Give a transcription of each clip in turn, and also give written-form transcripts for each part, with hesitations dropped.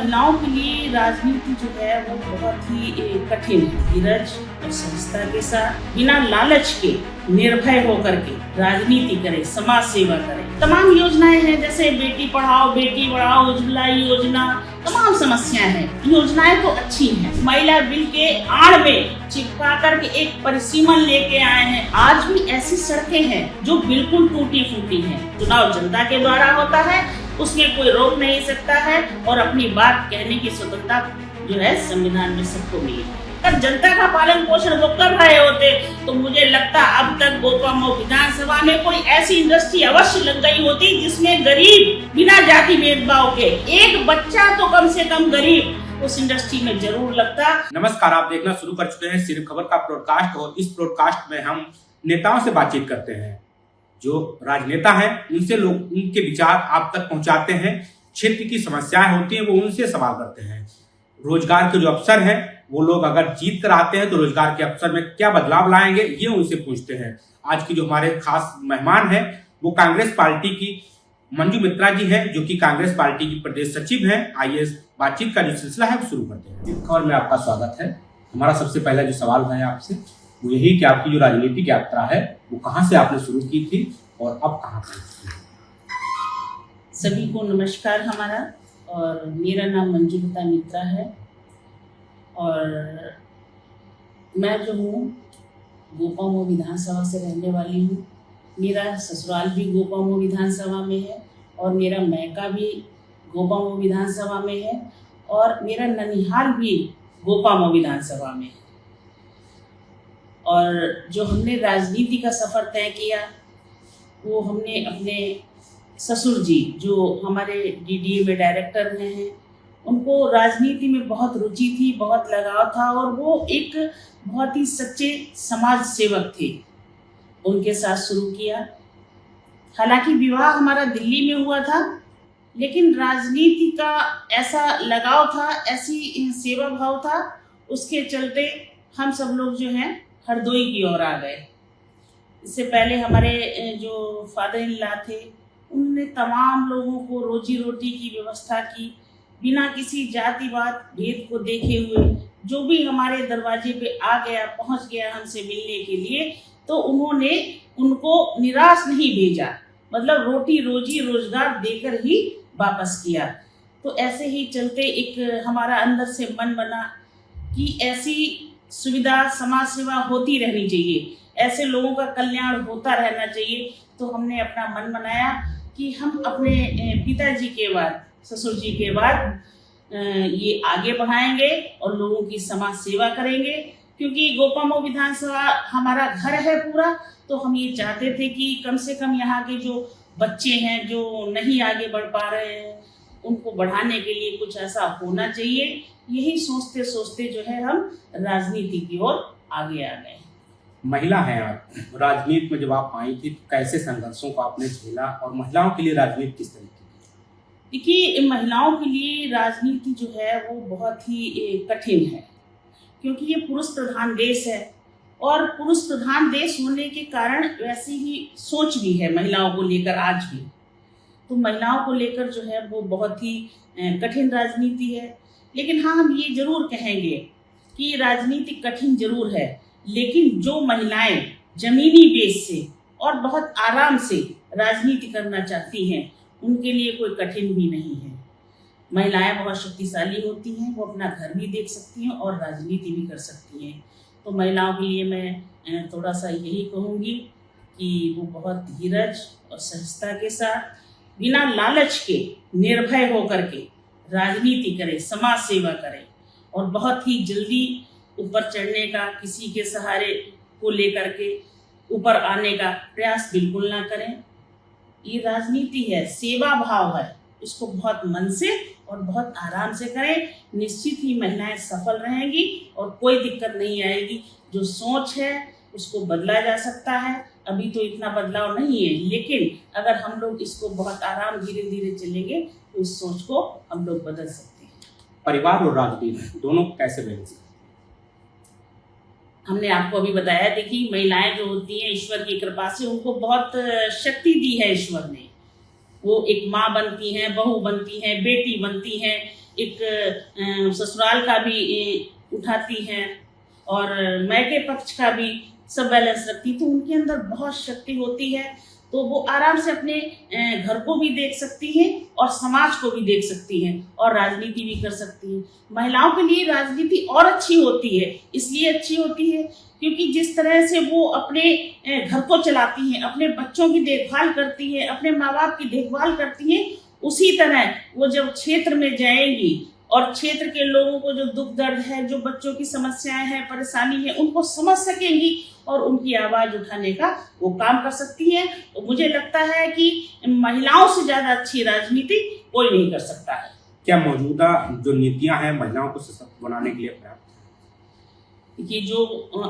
महिलाओं के लिए राजनीति जो है वो बहुत ही कठिन है। धीरज और सहजता के साथ बिना लालच के निर्भय होकर के राजनीति करे, समाज सेवा करे। तमाम योजनाएं हैं, जैसे बेटी पढ़ाओ बेटी बढ़ाओ, उज्ज्वला योजना, तमाम समस्याएं हैं। योजनाएं तो अच्छी हैं। महिला बिल के आड़ में चिपका करके एक परिसीमन लेके आए हैं। आज भी ऐसी सड़कें हैं जो बिल्कुल टूटी फूटी हैं। चुनाव जनता के द्वारा होता है, उसमें कोई रोक नहीं सकता है और अपनी बात कहने की स्वतंत्रता जो है संविधान में सबको मिली है। अगर जनता का पालन पोषण वो कर रहे होते तो मुझे लगता अब तक गोपामऊ विधानसभा में कोई ऐसी इंडस्ट्री अवश्य लग गई होती जिसमें गरीब बिना जाति भेदभाव के एक बच्चा तो कम से कम गरीब उस इंडस्ट्री में जरूर लगता। नमस्कार, आप देखना शुरू कर चुके हैं सिर्फ खबर का ब्रॉडकास्ट और इस ब्रॉडकास्ट में हम नेताओं से बातचीत करते हैं। जो राजनेता हैं उनसे लोग उनके विचार आप तक पहुंचाते हैं। क्षेत्र की समस्याएं होती हैं वो उनसे सवाल करते हैं। रोजगार के जो अवसर हैं वो लोग अगर जीत कर आते हैं तो रोजगार के अवसर में क्या बदलाव लाएंगे ये उनसे पूछते हैं। आज की जो हमारे खास मेहमान हैं वो कांग्रेस पार्टी की मंजू मित्रा जी हैं, जो कि कांग्रेस पार्टी की प्रदेश सचिव हैं। आइए बातचीत का जो सिलसिला है वो शुरू करते हैं। खबर में आपका स्वागत है। हमारा सबसे पहला जो सवाल है आपसे वो यही कि आपकी जो राजनीतिक यात्रा है वो कहाँ से आपने शुरू की थी और अब कहाँ पर? सभी को नमस्कार हमारा, और मेरा नाम मंजू मित्रा है और मैं जो हूँ गोपामऊ विधानसभा से रहने वाली हूँ। मेरा ससुराल भी गोपामऊ विधानसभा में है और मेरा मैका भी गोपामऊ विधानसभा में है और मेरा ननिहाल भी गोपामऊ विधानसभा में है। और जो हमने राजनीति का सफ़र तय किया वो हमने अपने ससुर जी जो हमारे डीडीए में डायरेक्टर रहे हैं, उनको राजनीति में बहुत रुचि थी, बहुत लगाव था और वो एक बहुत ही सच्चे समाज सेवक थे। उनके साथ शुरू किया। हालांकि विवाह हमारा दिल्ली में हुआ था, लेकिन राजनीति का ऐसा लगाव था, ऐसी सेवा भाव था, उसके चलते हम सब लोग जो हैं हरदोई की ओर आ गए। इससे पहले हमारे जो फादर इन लॉ थे उन्होंने तमाम लोगों को रोजी रोटी की व्यवस्था की, बिना किसी जातिवाद भेद को देखे हुए। जो भी हमारे दरवाजे पे आ गया, पहुंच गया हमसे मिलने के लिए, तो उन्होंने उनको निराश नहीं भेजा, मतलब रोटी रोजी रोजगार देकर ही वापस किया। तो ऐसे ही चलते एक हमारा अंदर से मन बना कि ऐसी सुविधा समाज सेवा होती रहनी चाहिए, ऐसे लोगों का कल्याण होता रहना चाहिए। तो हमने अपना मन बनाया कि हम अपने पिताजी के बाद, ससुर जी के बाद ये आगे बढ़ाएंगे और लोगों की समाज सेवा करेंगे। क्योंकि गोपामऊ विधानसभा हमारा घर है पूरा, तो हम ये चाहते थे कि कम से कम यहाँ के जो बच्चे हैं जो नहीं आगे बढ़ पा रहे हैं उनको बढ़ाने के लिए कुछ ऐसा होना चाहिए। यही सोचते सोचते जो है हम राजनीति की ओर आगे आ गए। महिला हैं आप, राजनीति में जब आप आई थी तो कैसे संघर्षों को आपने झेला और महिलाओं के लिए राजनीति किस तरीके की? देखिए, महिलाओं के लिए राजनीति जो है वो बहुत ही कठिन है, क्योंकि ये पुरुष प्रधान देश है और पुरुष प्रधान देश होने के कारण वैसी ही सोच भी है महिलाओं को लेकर आज भी। तो महिलाओं को लेकर जो है वो बहुत ही कठिन राजनीति है। लेकिन हाँ, हम ये जरूर कहेंगे कि राजनीति कठिन जरूर है, लेकिन जो महिलाएं जमीनी बेस से और बहुत आराम से राजनीति करना चाहती हैं उनके लिए कोई कठिन भी नहीं है। महिलाएं बहुत शक्तिशाली होती हैं, वो अपना घर भी देख सकती हैं और राजनीति भी कर सकती हैं। तो महिलाओं के लिए मैं थोड़ा सा यही कहूँगी कि वो बहुत धीरज और सहजता के साथ बिना लालच के निर्भय होकर के राजनीति करे, समाज सेवा करे और बहुत ही जल्दी ऊपर चढ़ने का, किसी के सहारे को लेकर के ऊपर आने का प्रयास बिल्कुल ना करें। ये राजनीति है, सेवा भाव है, इसको बहुत मन से और बहुत आराम से करें। निश्चित ही महिलाएं सफल रहेंगी और कोई दिक्कत नहीं आएगी। जो सोच है उसको बदला जा सकता है। अभी तो इतना बदलाव नहीं है, लेकिन अगर हम लोग इसको बहुत आराम धीरे धीरे चलेंगे तो इस सोच को हम लोग बदल सकते हैं। परिवार और राजनीति दोनों कैसे बैलेंस? हमने आपको अभी बताया, देखिए महिलाएं जो होती हैं ईश्वर की कृपा से उनको बहुत शक्ति दी है ईश्वर ने। वो एक माँ बनती हैं, बहू बनती हैं, बेटी बनती हैं, एक ससुराल का भी उठाती हैं और मायके पक्ष का भी सब बैलेंस रखती, तो उनके अंदर बहुत शक्ति होती है। तो वो आराम से अपने घर को भी देख सकती हैं और समाज को भी देख सकती हैं और राजनीति भी कर सकती हैं। महिलाओं के लिए राजनीति और अच्छी होती है, इसलिए अच्छी होती है क्योंकि जिस तरह से वो अपने घर को चलाती हैं, अपने बच्चों की देखभाल करती हैं, अपने माँ बाप की देखभाल करती हैं, उसी तरह वो जब क्षेत्र में जाएंगी और क्षेत्र के लोगों को जो दुख दर्द है, जो बच्चों की समस्याएं हैं, परेशानी है, उनको समझ सकेंगी और उनकी आवाज उठाने का वो काम कर सकती है। तो मुझे लगता है कि महिलाओं से ज्यादा अच्छी राजनीति कोई नहीं कर सकता है। क्या मौजूदा जो नीतियां हैं महिलाओं को सशक्त बनाने के लिए पर्याप्त? कि जो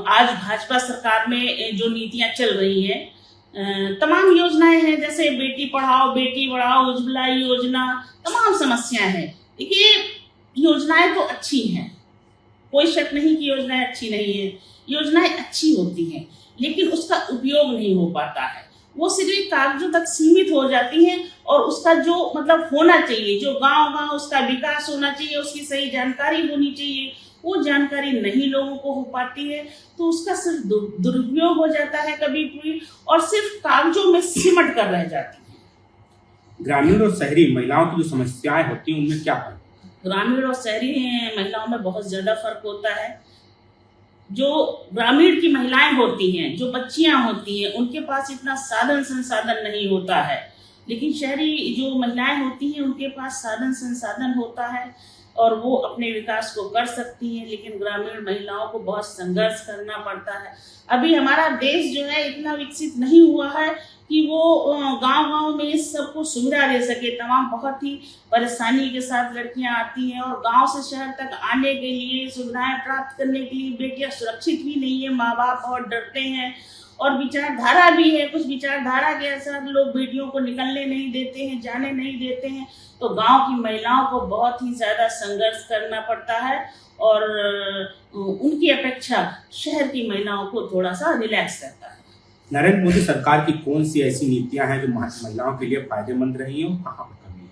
आज भाजपा सरकार में जो नीतियां चल रही हैं, तमाम योजनाएं हैं, जैसे बेटी पढ़ाओ बेटी बढ़ाओ, उज्ज्वला योजना, तमाम समस्याएं हैं। देखिए, योजनाएं तो अच्छी हैं, कोई शक नहीं कि योजनाएं अच्छी नहीं है। योजनाएं अच्छी होती हैं लेकिन उसका उपयोग नहीं हो पाता है, वो सिर्फ कागजों तक सीमित हो जाती हैं और उसका जो मतलब होना चाहिए, जो गांव उसका विकास होना चाहिए, उसकी सही जानकारी होनी चाहिए, वो जानकारी नहीं लोगों को हो पाती है। तो उसका सिर्फ दुरुपयोग हो जाता है कभी भी और सिर्फ कागजों में सिमट कर रह जाती है। ग्रामीण और शहरी महिलाओं की जो समस्याएं होती हैं उनमें क्या फर्क? ग्रामीण और शहरी महिलाओं में बहुत ज्यादा फर्क होता है। जो ग्रामीण की महिलाएं होती हैं, जो बच्चियां होती हैं, उनके पास इतना साधन संसाधन नहीं होता है, लेकिन शहरी जो महिलाएं होती हैं उनके पास साधन संसाधन होता है और वो अपने विकास को कर सकती हैं। लेकिन ग्रामीण महिलाओं को बहुत संघर्ष करना पड़ता है। अभी हमारा देश जो है इतना विकसित नहीं हुआ है कि वो गांव-गांव में इस सबको सुविधा दे सके। तमाम बहुत ही परेशानी के साथ लड़कियां आती हैं और गांव से शहर तक आने के लिए, सुविधाएं प्राप्त करने के लिए बेटियां सुरक्षित भी नहीं है, माँ बाप बहुत डरते हैं और विचारधारा भी है, कुछ विचारधारा के अनुसार लोग बेटियों को निकलने नहीं देते हैं, जाने नहीं देते हैं। तो गांव की महिलाओं को बहुत ही ज्यादा संघर्ष करना पड़ता है और उनकी अपेक्षा शहर की महिलाओं को थोड़ा सा रिलैक्स रहता है। नरेंद्र मोदी सरकार की कौन सी ऐसी नीतियां हैं जो महिलाओं के लिए फायदेमंद रही हैं और कहाँ पर कमी है?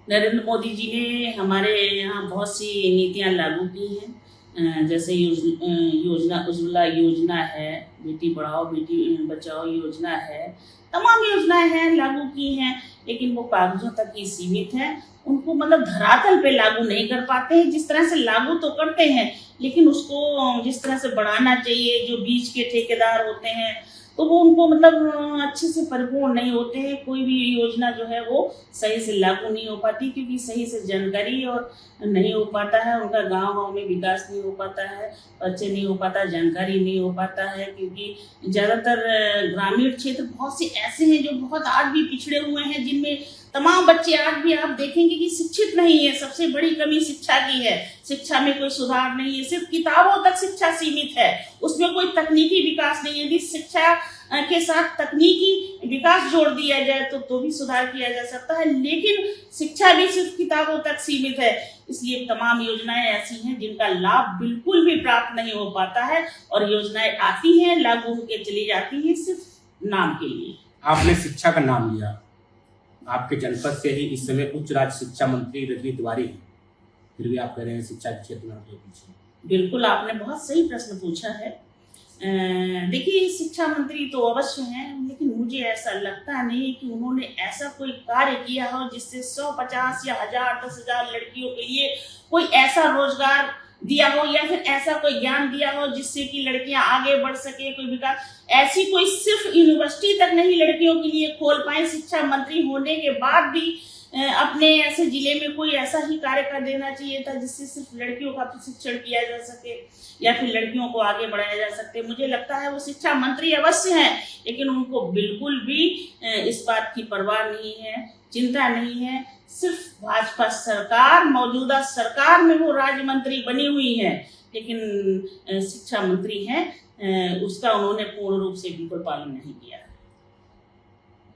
नरेंद्र मोदी जी ने हमारे यहाँ बहुत सी नीतियां लागू की हैं, जैसे योजना उज्ज्वला योजना है, बेटी पढ़ाओ बेटी बचाओ योजना है, तमाम योजनाएं हैं लागू की हैं, लेकिन वो कागजों तक ही सीमित है। उनको मतलब धरातल पे लागू नहीं कर पाते हैं। जिस तरह से लागू तो करते हैं लेकिन उसको जिस तरह से बढ़ाना चाहिए, जो बीच के ठेकेदार होते हैं तो वो उनको मतलब अच्छे से परिपूर्ण नहीं होते हैं। कोई भी योजना जो है वो सही से लागू नहीं हो पाती क्योंकि सही से जानकारी और नहीं हो पाता है, उनका गांव में विकास नहीं हो पाता है, अच्छे नहीं हो पाता, जानकारी नहीं हो पाता है। क्योंकि ज़्यादातर ग्रामीण क्षेत्र बहुत से ऐसे हैं जो बहुत आज भी पिछड़े हुए हैं, जिनमें तमाम बच्चे आज भी आप देखेंगे कि शिक्षित नहीं है। सबसे बड़ी कमी शिक्षा की है, शिक्षा में कोई सुधार नहीं है, सिर्फ किताबों तक शिक्षा सीमित है, उसमें कोई तकनीकी विकास नहीं है। यदि शिक्षा के साथ तकनीकी विकास जोड़ दिया जाए तो भी सुधार किया जा सकता है, लेकिन शिक्षा भी सिर्फ किताबों तक सीमित है। इसलिए तमाम योजनाएं ऐसी हैं जिनका लाभ बिल्कुल भी प्राप्त नहीं हो पाता है और योजनाएं आती हैं, लागू होकर चली जाती हैं सिर्फ नाम के लिए। आपने शिक्षा का नाम लिया, आपके जनपद से ही इस समय उच्च राज्य शिक्षा मंत्री रजनी तिवारी हैं, फिर भी आप कह रहे हैं शिक्षा के क्षेत्र में आपके पीछे। बिल्कुल, आपने बहुत सही प्रश्न पूछा है। देखिए, शिक्षा मंत्री तो अवश्य हैं, लेकिन मुझे ऐसा लगता नहीं कि उन्होंने ऐसा कोई कार्य किया हो जिससे 150 या 1000 10,000 लड़कियों के लिए कोई ऐसा रोजगार दिया हो या फिर ऐसा कोई ज्ञान दिया हो जिससे कि लड़कियां आगे बढ़ सके, कोई विकास। ऐसी कोई सिर्फ यूनिवर्सिटी तक नहीं लड़कियों के लिए खोल पाए। शिक्षा मंत्री होने के बाद भी अपने ऐसे जिले में कोई ऐसा ही कार्य कर देना चाहिए था जिससे सिर्फ लड़कियों का प्रशिक्षण किया जा सके या फिर लड़कियों को आगे बढ़ाया जा सकते। मुझे लगता है वो शिक्षा मंत्री अवश्य हैं, लेकिन उनको बिल्कुल भी इस बात की परवाह नहीं है, चिंता नहीं है। सिर्फ भाजपा सरकार, मौजूदा सरकार में वो राज्य मंत्री बनी हुई है, लेकिन शिक्षा मंत्री हैं, उसका उन्होंने पूर्ण रूप से बिल्कुल पालन नहीं किया।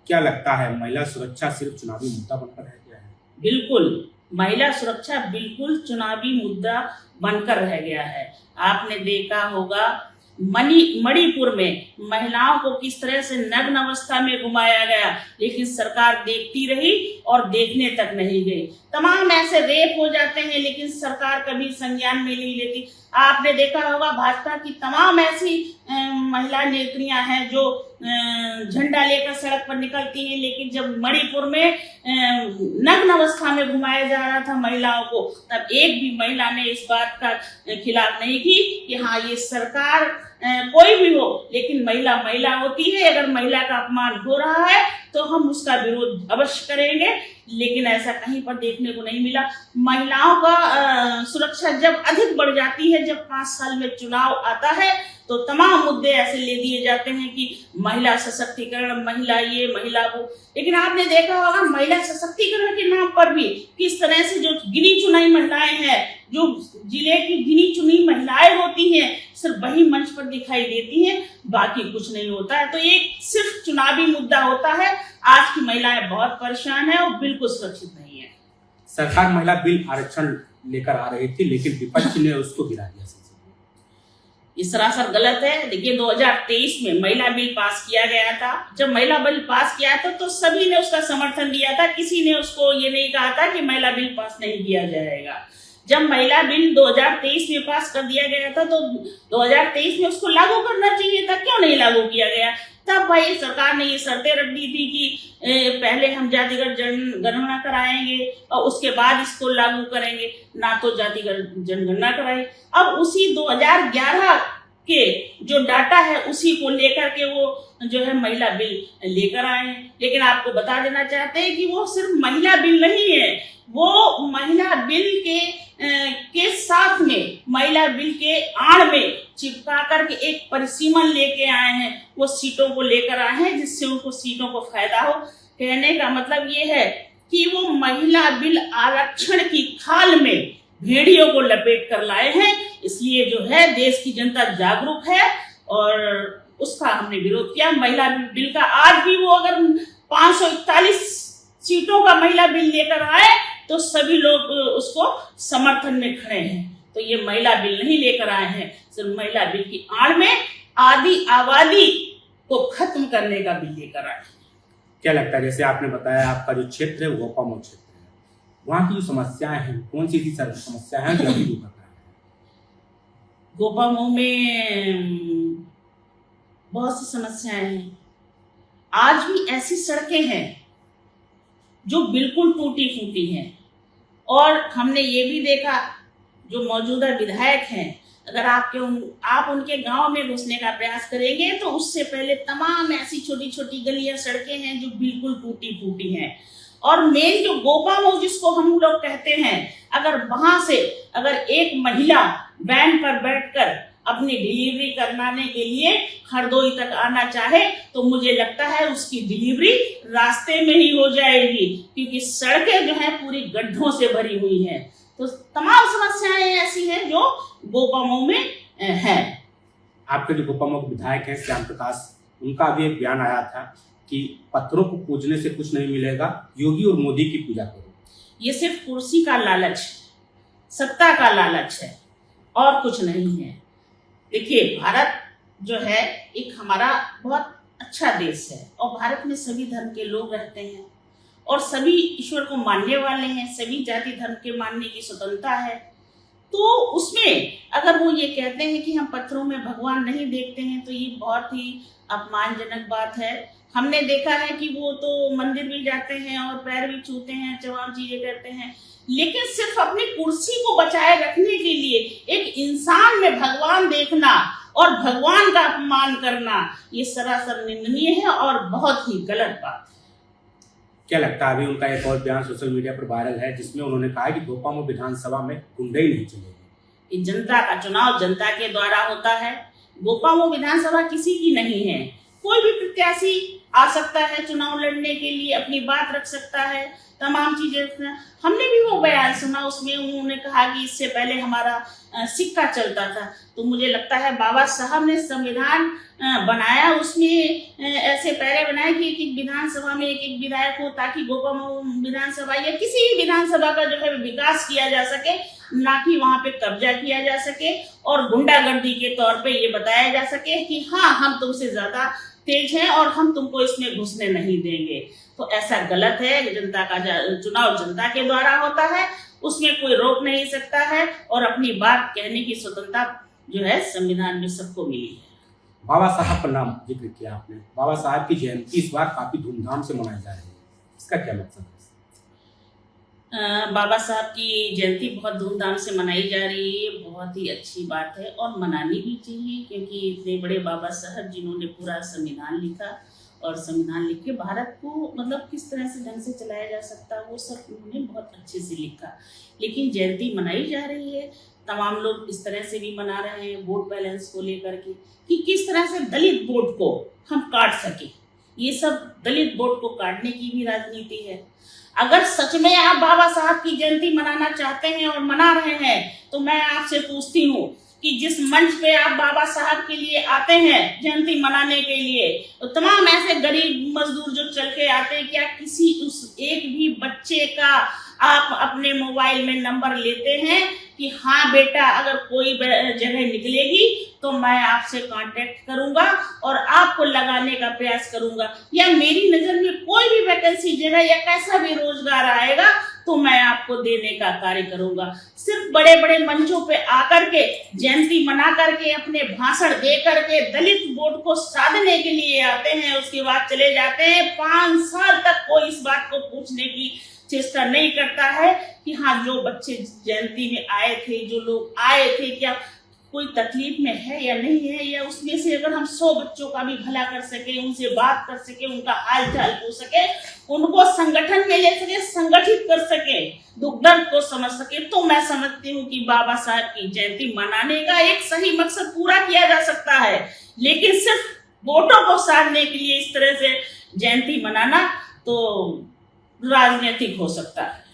क्या लगता है महिला सुरक्षा सिर्फ चुनावी मुद्दा बनकर रह गया है? बिल्कुल, महिला सुरक्षा बिल्कुल चुनावी मुद्दा बनकर रह गया है। आपने देखा होगा मणिपुर में महिलाओं को किस तरह से नग्न अवस्था में घुमाया गया, लेकिन सरकार देखती रही और देखने तक नहीं गई। तमाम ऐसे रेप हो जाते हैं, लेकिन सरकार कभी संज्ञान में नहीं लेती। आपने देखा होगा भाजपा की तमाम ऐसी महिला नेत्रियां हैं जो झंडा लेकर सड़क पर निकलती हैं, लेकिन जब मणिपुर में नग्न अवस्था में घुमाया जा रहा था महिलाओं को, तब एक भी महिला ने इस बात का खिलाफ नहीं की कि हाँ ये सरकार कोई भी हो, लेकिन महिला महिला होती है, अगर महिला का अपमान हो रहा है तो हम उसका विरोध अवश्य करेंगे। लेकिन ऐसा कहीं पर देखने को नहीं मिला। महिलाओं का सुरक्षा जब अधिक बढ़ जाती है, जब 5 साल में चुनाव आता है, तो तमाम मुद्दे ऐसे ले दिए जाते हैं कि महिला सशक्तिकरण, महिला ये, महिला वो। लेकिन आपने देखा होगा महिला सशक्तिकरण के नाम पर भी किस तरह से जो गिनी चुनाई महिलाएं हैं, जो जिले की गिनी चुनी महिलाएं होती हैं, सिर्फ वही मंच पर दिखाई देती हैं, बाकी कुछ नहीं होता है। तो एक सिर्फ चुनावी मुद्दा होता है। आज की महिलाएं बहुत परेशान है और बिल्कुल सुरक्षित नहीं है। सरकार महिला बिल आरक्षण लेकर आ रही थी, लेकिन विपक्ष ने उसको गिरा दिया। ये सरासर गलत है। देखिए 2023 में महिला बिल पास किया गया था। जब महिला बिल पास किया था तो सभी ने उसका समर्थन दिया था, किसी ने उसको ये नहीं कहा था कि महिला बिल पास नहीं किया जाएगा। जब महिला बिल 2023 में पास कर दिया गया था तो 2023 में उसको लागू करना चाहिए था, क्यों नहीं लागू किया गया? तब भाई सरकार ने ये शर्तें रख दी थी कि पहले हम जातिगत जनगणना कराएंगे और उसके बाद इसको लागू करेंगे, ना तो जातिगत जनगणना कराई। अब उसी 2011 के जो डाटा है उसी को लेकर के वो जो है महिला बिल लेकर आए हैं। लेकिन आपको बता देना चाहते हैं कि वो सिर्फ महिला बिल नहीं है, वो महिला बिल के साथ में महिला बिल के आड़ में चिपका करके एक परिसीमन लेके आए हैं। वो सीटों को लेकर आए हैं जिससे उनको सीटों को फायदा हो। कहने का मतलब ये है कि वो महिला बिल आरक्षण की खाल में भेड़ियों को लपेट कर लाए हैं। इसलिए जो है देश की जनता जागरूक है और उसका हमने विरोध किया। महिला बिल का आज भी वो अगर 541 सीटों का महिला बिल लेकर आए तो सभी लोग उसको समर्थन में खड़े हैं। तो ये महिला बिल नहीं लेकर आए हैं, सिर्फ महिला बिल की आड़ में आदि आबादी को खत्म करने का बिल लेकर आए। क्या लगता है, जैसे आपने बताया आपका जो क्षेत्र है वो गोपामो क्षेत्र है, वहाँ की जो समस्याएं हैं कौन सी समस्या है जो अभी दूर करना है? गोपामो में बहुत सी समस्याएं हैं। आज भी ऐसी सड़कें हैं जो बिल्कुल टूटी फूटी हैं और हमने ये भी देखा जो मौजूदा विधायक हैं, अगर आप उनके गांव में घुसने का प्रयास करेंगे तो उससे पहले तमाम ऐसी छोटी छोटी गलियां सड़कें हैं जो बिल्कुल टूटी फूटी हैं। और मेन जो गोपामो जिसको हम लोग कहते हैं, अगर वहां से अगर एक महिला वैन पर बैठकर अपनी डिलीवरी करवाने के लिए हरदोई तक आना चाहे तो मुझे लगता है उसकी डिलीवरी रास्ते में ही हो जाएगी, क्योंकि सड़कें जो हैं पूरी गड्ढों से भरी हुई हैं। तो तमाम समस्याएं ऐसी हैं जो गोपामो में हैं। आपके जो गोपामो के विधायक हैं श्याम प्रकाश, उनका भी एक बयान आया था कि पत्थरों को पूजने से कुछ नहीं मिलेगा, योगी और मोदी की पूजा करो। ये सिर्फ कुर्सी का लालच, सत्ता का लालच है और कुछ नहीं है। देखिए भारत जो है एक हमारा बहुत अच्छा देश है और भारत में सभी धर्म के लोग रहते हैं और सभी ईश्वर को मानने वाले हैं, सभी जाति धर्म के मानने की स्वतंत्रता है। तो उसमें अगर वो ये कहते हैं कि हम पत्थरों में भगवान नहीं देखते हैं तो ये बहुत ही अपमानजनक बात है। हमने देखा है कि वो तो मंदिर भी जाते हैं और पैर भी छूते हैं, तमाम चीजें करते हैं, लेकिन सिर्फ अपनी कुर्सी को बचाए रखने के लिए एक इंसान में भगवान देखना और भगवान का अपमान करना ये सरासर निंदनीय है और बहुत ही गलत बात है। क्या लगता है, अभी उनका एक और बयान सोशल मीडिया पर वायरल है जिसमें उन्होंने कहा कि गोपामो विधानसभा में गुंडई नहीं चलेगी। जनता का चुनाव जनता के द्वारा होता है। गोपामो विधानसभा किसी की नहीं है। कोई भी प्रत्याशी आ सकता है चुनाव लड़ने के लिए, अपनी बात रख सकता है, तमाम चीजें। हमने भी वो बयान सुना, उसमें उन्होंने कहा कि इससे पहले हमारा सिक्का चलता था। तो मुझे लगता है बाबा साहब ने संविधान बनाया, उसमें ऐसे पैरे बनाए कि एक विधानसभा में एक विधायक हो, ताकि गोपामो विधानसभा या किसी भी विधानसभा का जो है विकास किया जा सके, ना कि वहां पे कब्जा किया जा सके और गुंडागर्दी के तौर पे ये बताया जा सके कि हाँ हम तुमसे ज्यादा तेज हैं और हम तुमको इसमें घुसने नहीं देंगे। तो ऐसा गलत है। जनता का चुनाव जनता के द्वारा होता है, उसमें कोई रोक नहीं सकता है, और अपनी बात कहने की स्वतंत्रता जो है संविधान में सबको मिली है। बाबा साहब का नाम जिक्र किया आपने, बाबा साहब की जयंती इस बार काफी धूमधाम से मनाई जा रही है, इसका क्या मतलब है? बाबा साहब की जयंती बहुत धूमधाम से मनाई जा रही है, बहुत ही अच्छी बात है और मनानी भी चाहिए, क्योंकि इतने बड़े बाबा साहब जिन्होंने पूरा संविधान लिखा, और संविधान लिख के भारत को मतलब किस तरह से ढंग से चलाया जा सकता है वो सब उन्होंने बहुत अच्छे से लिखा। लेकिन जयंती मनाई जा रही है, तमाम लोग इस तरह से भी मना रहे हैं वोट बैलेंस को लेकर के, कि किस तरह से दलित वोट को हम काट सके। ये सब दलित वोट को काटने की भी राजनीति है। अगर सच में आप बाबा साहब की जयंती मनाना चाहते हैं और मना रहे हैं, तो मैं आपसे पूछती हूँ कि जिस मंच पे आप बाबा साहब के लिए आते हैं जयंती मनाने के लिए, तो तमाम ऐसे गरीब मजदूर जो चल के आते हैं, क्या किसी उस एक भी बच्चे का आप अपने मोबाइल में नंबर लेते हैं कि हाँ बेटा अगर कोई जगह निकलेगी तो मैं आपसे कांटेक्ट करूंगा और आपको लगाने का प्रयास करूंगा, या मेरी नजर में कोई भी वैकेंसी जगह या कैसा भी रोजगार आएगा तो मैं आपको देने का कार्य करूंगा। सिर्फ बड़े बड़े मंचों पे आकर के जयंती मना करके अपने भाषण दे करके दलित वोट को साधने के लिए आते हैं, उसके बाद चले जाते हैं। 5 साल तक कोई इस बात को पूछने की चेष्टा नहीं करता है कि हाँ जो बच्चे जयंती में आए थे, जो लोग आए थे, क्या कोई तकलीफ में है या नहीं है, या उसमें से अगर हम 100 बच्चों का भी भला कर सके, उनसे बात कर सके, उनका हाल चाल पूछ सके, उनको संगठन में ले सके, संगठित कर सके, दुख दर्द को समझ सके, तो मैं समझती हूँ कि बाबा साहब की जयंती मनाने का एक सही मकसद पूरा किया जा सकता है। लेकिन सिर्फ वोटों को साधने के लिए इस तरह से जयंती मनाना तो राजनीतिक हो सकता है।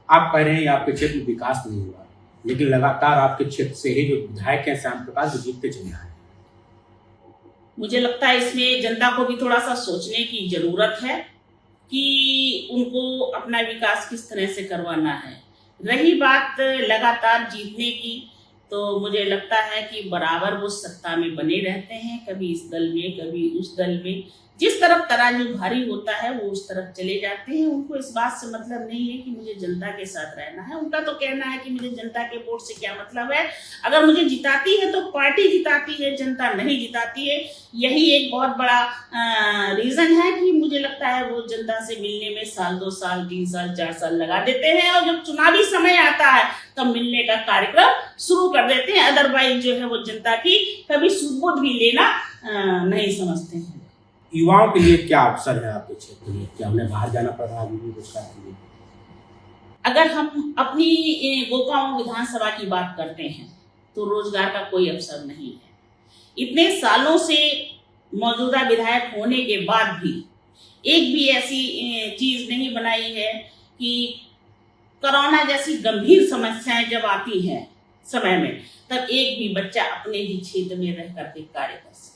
आप कह रहे हैं आपके क्षेत्र में विकास नहीं हुआ, लेकिन लगातार आपके क्षेत्र से ही जो विधायक हैं श्याम प्रकाश वो जीतते चले आए। मुझे लगता है इसमें जनता को भी थोड़ा सा सोचने की जरूरत है कि उनको अपना विकास किस तरह से करवाना है। रही बात लगातार जीतने की, तो मुझे लगता है कि बराबर वो सत्ता में बने रहते हैं, कभी इस दल में कभी उस दल में, जिस तरफ तराजू भारी होता है वो उस तरफ चले जाते हैं। उनको इस बात से मतलब नहीं है कि मुझे जनता के साथ रहना है, उनका तो कहना है कि मुझे जनता के वोट से क्या मतलब है, अगर मुझे जिताती है तो पार्टी जिताती है, जनता नहीं जिताती है। यही एक बहुत बड़ा रीजन है कि मुझे लगता है वो जनता से मिलने में साल 2 साल 3 साल 4 साल लगा देते हैं, और जब चुनावी समय आता है तब मिलने का कार्यक्रम शुरू कर देते हैं। अदरवाइज जो है वो जनता की कभी सुध भी लेना नहीं समझते हैं। युवाओं के लिए क्या अवसर है आपके क्षेत्र में, क्या उन्हें बाहर जाना पड़ रहा है रोजगार के लिए? अगर हम अपनी गोपाओं विधानसभा की बात करते हैं तो रोजगार का कोई अवसर नहीं है। इतने सालों से मौजूदा विधायक होने के बाद भी एक भी ऐसी चीज नहीं बनाई है कि कोरोना जैसी गंभीर समस्याएं जब आती हैं समय में, तब एक भी बच्चा अपने ही क्षेत्र में रह करके कार्य कर सके।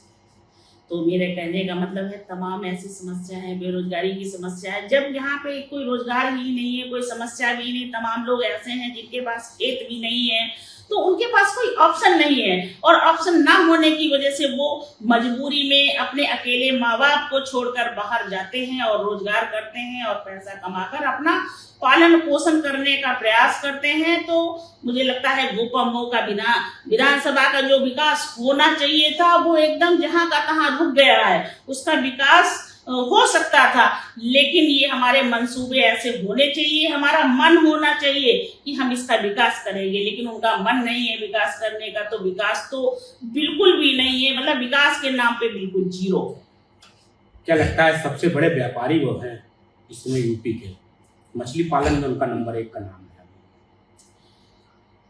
तो मेरे कहने का मतलब है तमाम ऐसी समस्या है, बेरोजगारी की समस्या है, जब यहाँ पे कोई रोजगार ही नहीं है, कोई समस्या भी नहीं, तमाम लोग ऐसे हैं जिनके पास खेत भी नहीं है, तो उनके पास कोई ऑप्शन नहीं है, और ऑप्शन ना होने की वजह से वो मजबूरी में अपने अकेले माँ बाप को छोड़कर बाहर जाते हैं और रोजगार करते हैं और पैसा कमाकर अपना पालन पोषण करने का प्रयास करते हैं। तो मुझे लगता है गोपामऊ का विधानसभा का जो विकास होना चाहिए था वो एकदम जहां का तहां रुक गया है। उसका विकास हो सकता था, लेकिन ये हमारे मंसूबे ऐसे होने चाहिए, हमारा मन होना चाहिए कि हम इसका विकास करेंगे, लेकिन उनका मन नहीं है विकास करने का, तो विकास तो बिल्कुल भी नहीं है, मतलब विकास के नाम पे बिल्कुल जीरो। क्या लगता है सबसे बड़े व्यापारी वो हैं इसमें यूपी के, मछली पालन में उनका नंबर 1 का नाम है?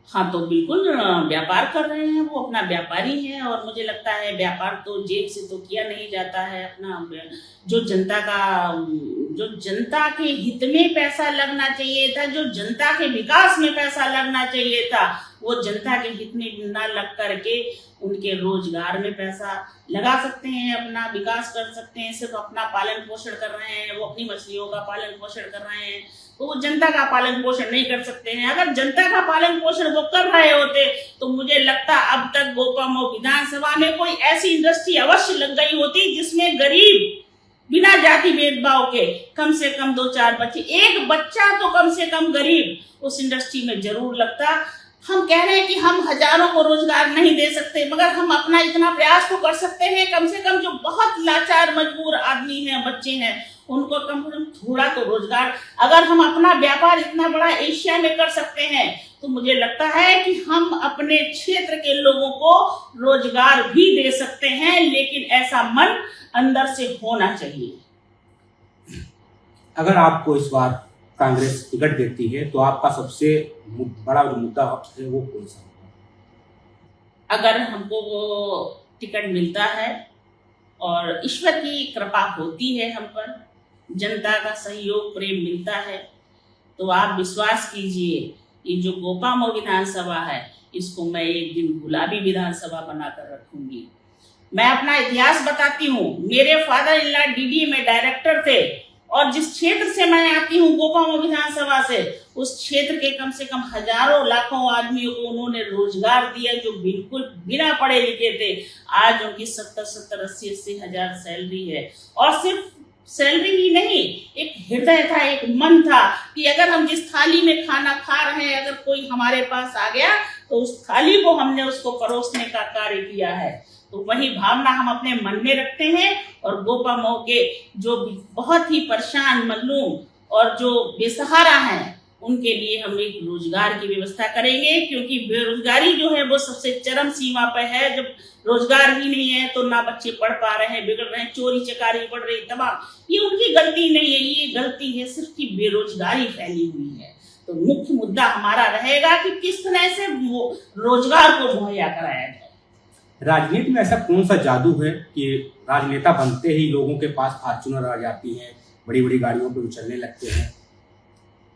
हाँ, तो बिल्कुल व्यापार कर रहे हैं, वो अपना व्यापारी हैं, और मुझे लगता है व्यापार तो जेब से तो किया नहीं जाता है। अपना जो जनता के हित में पैसा लगना चाहिए था, जो जनता के विकास में पैसा लगना चाहिए था, वो जनता के हित में ना लग करके उनके रोजगार में पैसा लगा सकते हैं, अपना विकास कर सकते हैं, सिर्फ अपना पालन पोषण कर रहे हैं, वो अपनी मछलियों का पालन पोषण कर रहे हैं, तो वो जनता का पालन पोषण नहीं कर सकते हैं। अगर जनता का पालन पोषण वो कर रहे होते तो मुझे लगता अब तक गोपामऊ विधानसभा में कोई ऐसी इंडस्ट्री अवश्य लग गई होती जिसमें गरीब बिना जाति भेदभाव के कम से कम 2-4 बच्चे, एक बच्चा तो कम से कम गरीब उस इंडस्ट्री में जरूर लगता। हम कह रहे हैं कि हम हजारों को रोजगार नहीं दे सकते, मगर हम अपना इतना प्रयास तो कर सकते हैं। कम से कम जो बहुत लाचार मजबूर आदमी हैं, बच्चे हैं, उनको कम से कम थोड़ा तो रोजगार, अगर हम अपना व्यापार इतना बड़ा एशिया में कर सकते हैं तो मुझे लगता है कि हम अपने क्षेत्र के लोगों को रोजगार भी दे सकते हैं, लेकिन ऐसा मन अंदर से होना चाहिए। अगर आपको इस बार कांग्रेस टिकट देती है तो आपका सबसे बड़ा जो मुद्दा है वो कौन सा होगा? अगर हमको वो टिकट मिलता है और ईश्वर की कृपा होती है हम पर, जनता का सहयोग प्रेम मिलता है, तो आप विश्वास कीजिए ये जो गोपामऊ विधानसभा है इसको मैं एक दिन गुलाबी विधानसभा बनाकर रखूंगी। मैं अपना इतिहास बताती हूँ। मेरे फादर इन लॉ डीडीए में डायरेक्टर थे और जिस क्षेत्र से मैं आती हूँ गोपामऊ विधानसभा से, उस क्षेत्र के कम से कम हजारों लाखों आदमियों को उन्होंने रोजगार दिया जो बिल्कुल बिना पढ़े लिखे थे। आज उनकी 70-70, 80-80 हजार सैलरी है। और सिर्फ सैलरी ही नहीं, एक हृदय था, एक मन था कि अगर हम जिस थाली में खाना खा रहे हैं, अगर कोई हमारे पास आ गया तो उस थाली को हमने उसको परोसने का कार्य किया है। तो वही भावना हम अपने मन में रखते हैं और गोपामऊ के जो बहुत ही परेशान, मजलूम और जो बेसहारा हैं उनके लिए हम एक रोजगार की व्यवस्था करेंगे, क्योंकि बेरोजगारी जो है वो सबसे चरम सीमा पर है। जब रोजगार ही नहीं है तो ना बच्चे पढ़ पा रहे हैं, बिगड़ रहे हैं, चोरी चकारी बढ़ रही, तमाम, ये उनकी गलती नहीं है, ये गलती है सिर्फ की बेरोजगारी फैली हुई है। तो मुख्य मुद्दा हमारा रहेगा कि किस तरह से रोजगार को मुहैया कराया जाए। राजनीति में ऐसा कौन सा जादू है कि राजनेता बनते ही लोगों के पास फॉर्च्यूनर आ जाती है, बड़ी बड़ी गाड़ियों पे उछलने लगते हैं?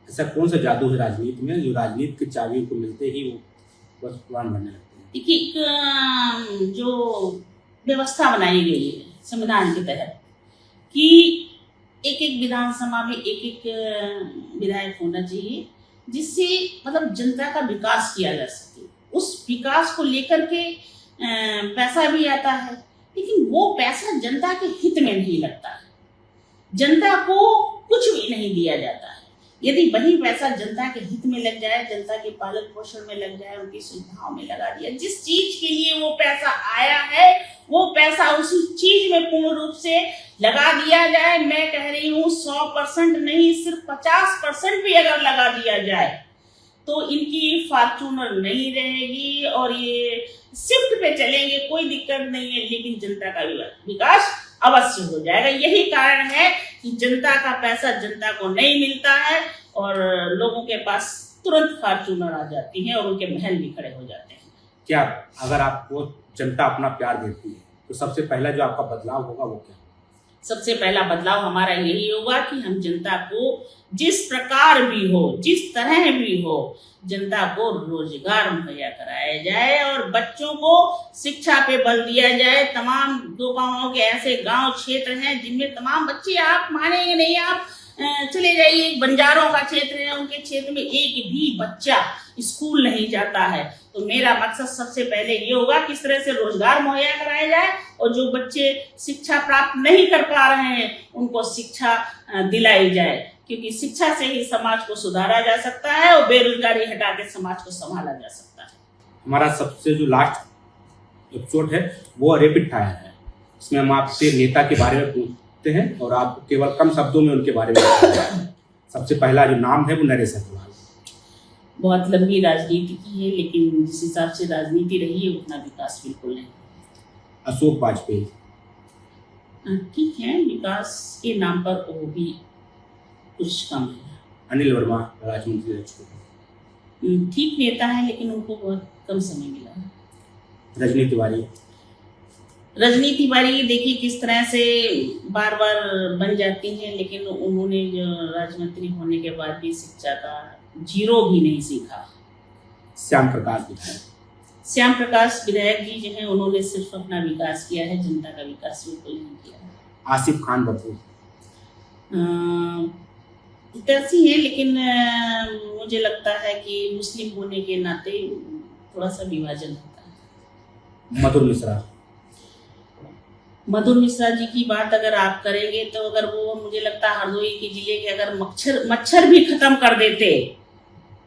ऐसा कौन सा जादू है राजनीति में जो राजनीति की चाबी को मिलते ही वो बस कुरान बनने लगते हैं? देखिए, जो व्यवस्था बनाई गई है संविधान के तहत कि एक एक विधानसभा में एक एक विधायक होना चाहिए, जिससे मतलब जनता का विकास किया जा सके। उस विकास को लेकर के पैसा भी आता है, लेकिन वो पैसा जनता के हित में नहीं लगता है, जनता को कुछ भी नहीं दिया जाता है। यदि वही पैसा जनता के हित में लग जाए, जनता के पालन पोषण में लग जाए, उनकी सुविधाओं में लगा दिया, जिस चीज के लिए वो पैसा आया है वो पैसा उसी चीज में पूर्ण रूप से लगा दिया जाए। मैं कह रही हूँ 100% नहीं, सिर्फ 50% भी अगर लगा दिया जाए तो इनकी फॉर्च्यूनर नहीं रहेगी और ये शिफ्ट पे चलेंगे, कोई दिक्कत नहीं है, लेकिन जनता का विकास अवश्य हो जाएगा। यही कारण है कि जनता का पैसा जनता को नहीं मिलता है और लोगों के पास तुरंत फॉर्च्यूनर आ जाती है और उनके महल भी खड़े हो जाते हैं। क्या अगर आपको जनता अपना प्यार देती है तो सबसे पहला जो आपका बदलाव होगा वो क्या? सबसे पहला बदलाव हमारा यही होगा कि हम जनता को जिस प्रकार भी हो, जिस तरह भी हो, जनता को रोजगार मुहैया कराया जाए और बच्चों को शिक्षा पे बल दिया जाए। तमाम गोपाओं के ऐसे गांव क्षेत्र हैं जिनमें तमाम बच्चे, आप मानेंगे नहीं, आप चले जाइए, बंजारों का क्षेत्र है, उनके क्षेत्र में एक भी बच्चा स्कूल नहीं जाता है। तो मेरा मकसद सबसे पहले ये होगा किस तरह से रोजगार मुहैया कराया जाए और जो बच्चे शिक्षा प्राप्त नहीं कर पा रहे हैं उनको शिक्षा दिलाई जाए, क्योंकि शिक्षा से ही समाज को सुधारा जा सकता है और बेरोजगारी हटा के समाज को संभाला जा सकता है। हमारा सबसे जो लास्ट एपिसोड है वो रैपिड फायर है। इसमें हम आपसे नेता के बारे में पूछते हैं और आप केवल कम शब्दों में उनके बारे में बताते हैं। सबसे पहला जो नाम है वो नरेश अग्रवाल। बहुत लंबी राजनीति की है, लेकिन जिस हिसाब से राजनीति रही है उतना विकास बिल्कुल नहीं। अशोक वाजपेयी। ठीक है, विकास के नाम पर वो भी कुछ कम है। अनिल वर्मा राज्य मंत्री रह चुके हैं। ठीक नेता है, लेकिन उनको बहुत कम समय मिला है। रजनी तिवारी। रजनी तिवारी देखिए किस तरह से बार बार बन जाती हैं, लेकिन उन्होंने जो राज्य मंत्री होने के बाद भी शिक्षा का जीरो भी नहीं सीखा। श्याम प्रकाश विधायक। श्याम प्रकाश विधायक जी जो है उन्होंने सिर्फ अपना विकास किया है, जनता का विकास बिल्कुल नहीं किया। आसिफ खान बब्बू। ऐसी है, लेकिन मुझे लगता है कि मुस्लिम होने के नाते थोड़ा सा विभाजन होता है। मधुर मिश्रा। मधुर मिश्रा जी की बात अगर आप करेंगे तो अगर वो, मुझे लगता है हरदोई के जिले के अगर मच्छर भी खत्म कर देते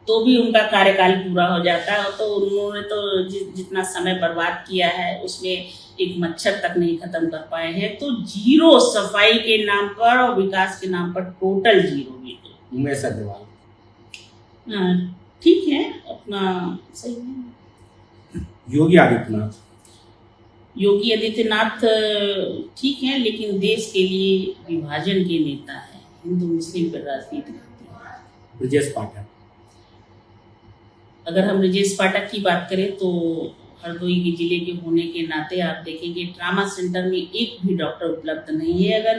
तो भी उनका कार्यकाल पूरा हो जाता है। तो उन्होंने तो जितना समय बर्बाद किया है उसमें एक मच्छर तक नहीं खत्म कर पाए हैं। तो जीरो सफाई के नाम पर और विकास के नाम पर टोटल जीरो। उमेश अग्रवाल ठीक है, अपना सही है। योगी आदित्यनाथ ठीक है, लेकिन देश के लिए विभाजन के नेता है, हिंदू मुस्लिम पर राजनीति करती है। ब्रजेश पाठक अगर हम ब्रजेश पाठक की बात करें तो हरदोई के जिले के होने के नाते आप देखेंगे ट्रामा सेंटर में एक भी डॉक्टर उपलब्ध नहीं है। अगर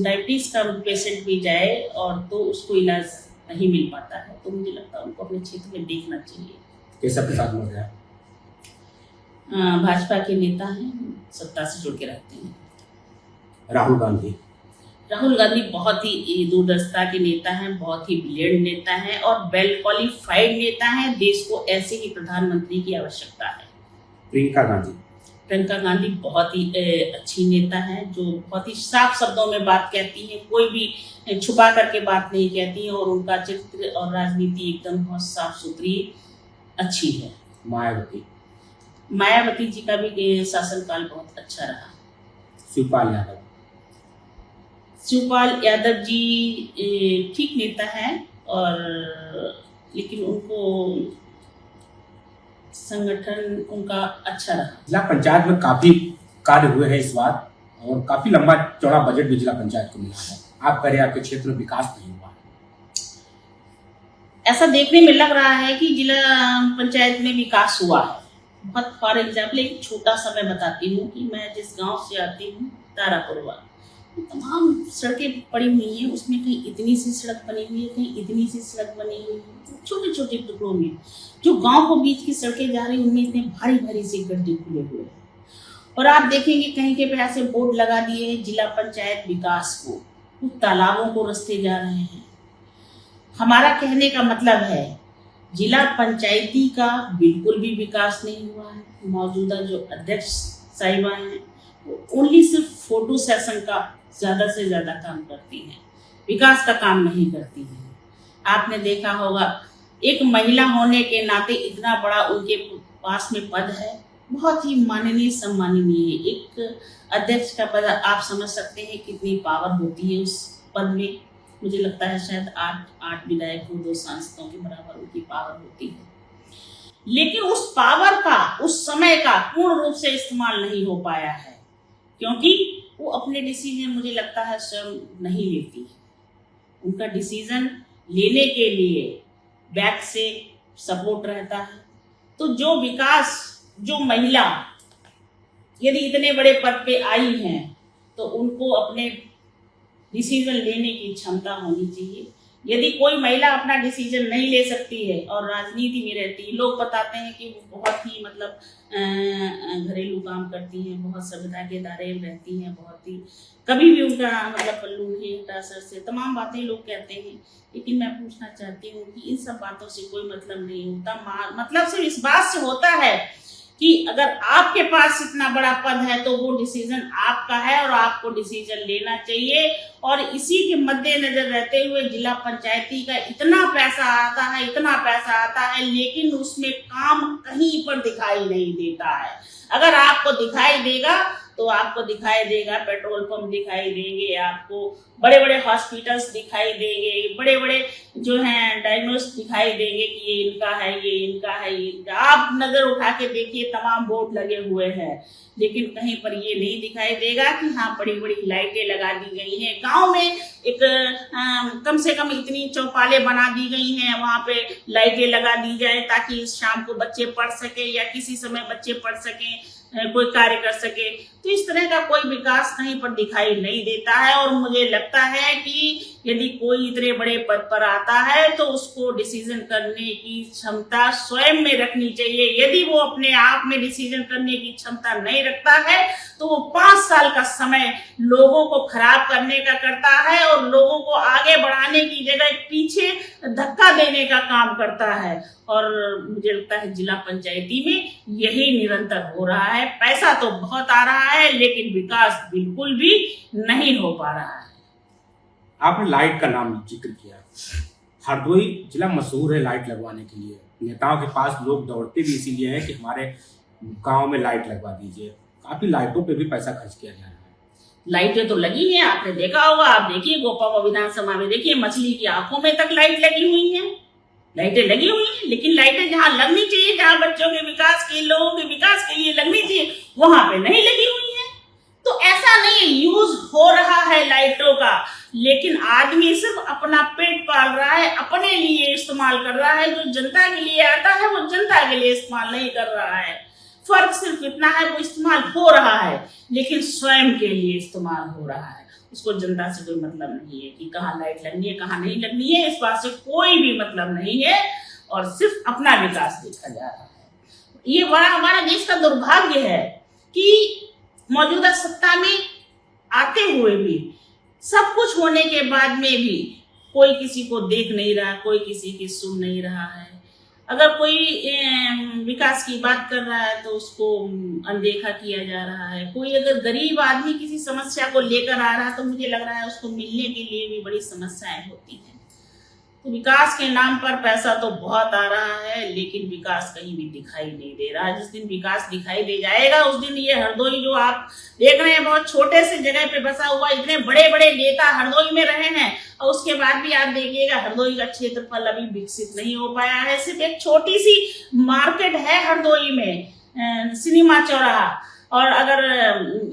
डायबिटीज का पेशेंट भी जाए और तो उसको इलाज नहीं मिल पाता है। तो मुझे लगता है उनको अपने क्षेत्र में देखना चाहिए। केशव प्रसाद मौर्य भाजपा के नेता हैं, सत्ता से जुड़ के रहते हैं। राहुल गांधी बहुत ही दूरदर्शिता के नेता हैं, बहुत ही ब्रिलियंट नेता हैं और वेल क्वालिफाइड नेता हैं। देश को ऐसे ही प्रधानमंत्री की आवश्यकता है। प्रियंका गांधी बहुत ही अच्छी नेता है, जो बहुत ही साफ शब्दों में बात कहती हैं, कोई भी छुपा करके बात नहीं कहती है और उनका चित्र और राजनीति एकदम बहुत साफ सुथरी अच्छी है। मायावती जी का भी शासनकाल बहुत अच्छा रहा। शिवपाल यादव जी ठीक नेता है और लेकिन उनको संगठन उनका अच्छा रहा। जिला पंचायत में काफी कार्य हुए हैं इस बार और काफी लंबा चौड़ा बजट भी जिला पंचायत को मिला है। आप कह रहे हैं आपके क्षेत्र में विकास नहीं हुआ, ऐसा देखने में लग रहा है कि जिला पंचायत में विकास हुआ है बहुत। फॉर एग्जाम्पल एक छोटा सा मैं बताती हूँ कि मैं जिस गांव से आती हूँ तारापुरवा, तमाम सड़कें पड़ी हुई हैं, उसमें कहीं इतनी सी सड़क बनी हुई है, कहीं इतनी सी सड़क बनी हुई है, छोटे छोटे टुकड़ों में। जो गांव को बीच की सड़कें जा रही हैं उनमें इतने भारी भारी से गड्ढे खुले हुए हैं। और आप देखेंगे कहीं के पे ऐसे बोर्ड लगा दिए हैं जिला पंचायत विकास को, कुछ तालाबों को रस्ते जा रहे हैं। हमारा कहने का मतलब है जिला पंचायती का बिल्कुल भी विकास नहीं हुआ है। मौजूदा जो अध्यक्ष साहिबा हैं वो ओनली सिर्फ फोटो सेशन का ज़्यादा से ज़्यादा काम करती हैं, विकास का काम नहीं करती हैं। आपने देखा होगा एक महिला होने के नाते इतना बड़ा उनके पास में पद है, बहुत ही माननीय सम्माननीय एक अध्यक्ष का पद। आप समझ सकते हैं कितनी पावर होती है उस पद में। मुझे लगता है शायद 8 विधायकों 2 सांसदों के बराबर उनकी पावर होती है। लेकिन उस पावर का, उस समय का पूर्ण रूप से इस्तेमाल नहीं हो पाया है, क्योंकि वो अपने डिसीजन मुझे लगता है स्वयं नहीं लेती है। उनका डिसीजन लेने के लिए बैक से सपोर्ट रहता है। तो जो विकास, जो महिला यदि इतने बड़े पद पे आई हैं तो उनको अपने डिसीजन लेने की क्षमता होनी चाहिए। यदि कोई महिला अपना डिसीजन नहीं ले सकती है और राजनीति में रहती है, लोग बताते हैं कि वो बहुत ही मतलब घरेलू काम करती हैं, बहुत सभ्यता के दायरे में रहती हैं, बहुत ही कभी भी उनका मतलब पल्लू नहीं हटा सर से, तमाम बातें लोग कहते हैं। लेकिन मैं पूछना चाहती हूँ कि इन सब बातों से कोई मतलब नहीं होता। मतलब सिर्फ इस बात से होता है कि अगर आपके पास इतना बड़ा पद है तो वो डिसीजन आपका है और आपको डिसीजन लेना चाहिए। और इसी के मद्देनजर रहते हुए जिला पंचायती का इतना पैसा आता है लेकिन उसमें काम कहीं पर दिखाई नहीं देता है। अगर आपको दिखाई देगा तो आपको दिखाई देगा पेट्रोल पंप दिखाई देंगे, आपको बड़े बड़े हॉस्पिटल्स दिखाई देंगे, बड़े बड़े जो हैं डायग्नोस्ट दिखाई देंगे कि ये इनका है, ये इनका है, ये इनका। आप नजर उठा के देखिए तमाम बोर्ड लगे हुए हैं, लेकिन कहीं पर ये नहीं दिखाई देगा कि हाँ बड़ी बड़ी लाइटें लगा दी गई हैं। गांव में एक कम से कम इतनी चौपालें बना दी गई हैं, वहाँ पे लाइटें लगा दी जाए ताकि शाम को बच्चे पढ़ सके या किसी समय बच्चे पढ़ सके, कोई कार्य कर सके। तो इस तरह का कोई विकास कहीं पर दिखाई नहीं देता है। और मुझे लगता है कि यदि कोई इतने बड़े पद पर आता है तो उसको डिसीजन करने की क्षमता स्वयं में रखनी चाहिए। यदि वो अपने आप में डिसीजन करने की क्षमता नहीं रखता है तो वो 5 साल का समय लोगों को खराब करने का करता है और लोगों को आगे बढ़ाने की जगह पीछे धक्का देने का काम करता है। और मुझे लगता है जिला पंचायती में यही निरंतर हो रहा है। पैसा तो बहुत आ रहा है लेकिन विकास बिल्कुल भी नहीं हो पा रहा है। आपने लाइट का नाम जिक्र किया। हरदोई जिला मशहूर है लाइट लगवाने के लिए। नेताओं के पास लोग दौड़ते भी इसीलिए हैं कि हमारे गांव में लाइट लगवा दीजिए। काफी लाइटों पे भी पैसा खर्च किया जा रहा है। लाइटें तो लगी हैं, आपने देखा होगा। आप देखिए गोपावा विधानसभा में देखिए, मछली की आंखों में तक लाइट लगी हुई है। लाइटें लगी हुई हैं, लेकिन लाइटें जहां लगनी चाहिए, जहां बच्चों के विकास के, लोगों के विकास के लिए लगनी चाहिए, वहां पे नहीं लगी हुई है। तो ऐसा नहीं यूज हो रहा है लाइटों का, लेकिन आदमी सिर्फ अपना पेट पाल रहा है, अपने लिए इस्तेमाल कर रहा है। जो जनता के लिए आता है वो जनता के लिए इस्तेमाल नहीं कर रहा है। फर्क सिर्फ इतना है, वो इस्तेमाल हो रहा है लेकिन स्वयं के लिए इस्तेमाल हो रहा है। उसको जनता से कोई मतलब नहीं है कि कहाँ लाइट लगनी है कहाँ नहीं लगनी है, इस बात से कोई भी मतलब नहीं है और सिर्फ अपना विकास देखा जा रहा है। ये बड़ा हमारा देश का दुर्भाग्य है कि मौजूदा सत्ता में आते हुए भी, सब कुछ होने के बाद में भी कोई किसी को देख नहीं रहा, कोई किसी की सुन नहीं रहा है। अगर कोई विकास की बात कर रहा है तो उसको अनदेखा किया जा रहा है। कोई अगर गरीब आदमी किसी समस्या को लेकर आ रहा है तो मुझे लग रहा है उसको मिलने के लिए भी बड़ी समस्याएं होती हैं। तो विकास के नाम पर पैसा तो बहुत आ रहा है लेकिन विकास कहीं भी दिखाई नहीं दे रहा। जिस दिन विकास दिखाई दे जाएगा उस दिन ये हरदोई जो आप देख रहे हैं, बहुत छोटे से जगह पे बसा हुआ, इतने बड़े बड़े नेता हरदोई में रहे हैं और उसके बाद भी आप देखिएगा हरदोई का क्षेत्रफल अभी विकसित नहीं हो पाया है। सिर्फ एक छोटी सी मार्केट है हरदोई में, सिनेमा चौराहा, और अगर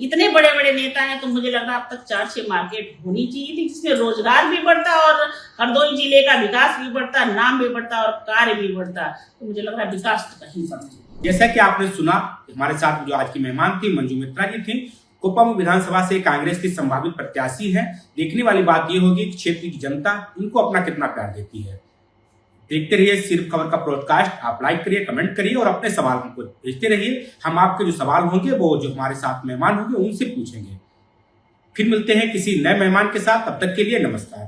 इतने बड़े बड़े नेता हैं तो मुझे लग रहा है अब तक 4-6 मार्केट होनी चाहिए थी, जिसमें रोजगार भी बढ़ता और हरदोई जिले का विकास भी बढ़ता, नाम भी बढ़ता और कार्य भी बढ़ता। तो मुझे लग रहा है विकास तो कहीं पर नहीं। जैसा कि आपने सुना, हमारे साथ जो आज की मेहमान थी मंजू मित्रा जी थी, कोपम विधानसभा से कांग्रेस की संभावित प्रत्याशी है। देखने वाली बात यह होगी कि क्षेत्र की जनता इनको अपना कितना प्यार देती है। देखते रहिए सिर्फ खबर का पॉडकास्ट। आप लाइक करिए, कमेंट करिए और अपने सवाल हमको भेजते रहिए। हम आपके जो सवाल होंगे वो जो हमारे साथ मेहमान होंगे उनसे पूछेंगे। फिर मिलते हैं किसी नए मेहमान के साथ। तब तक के लिए नमस्कार।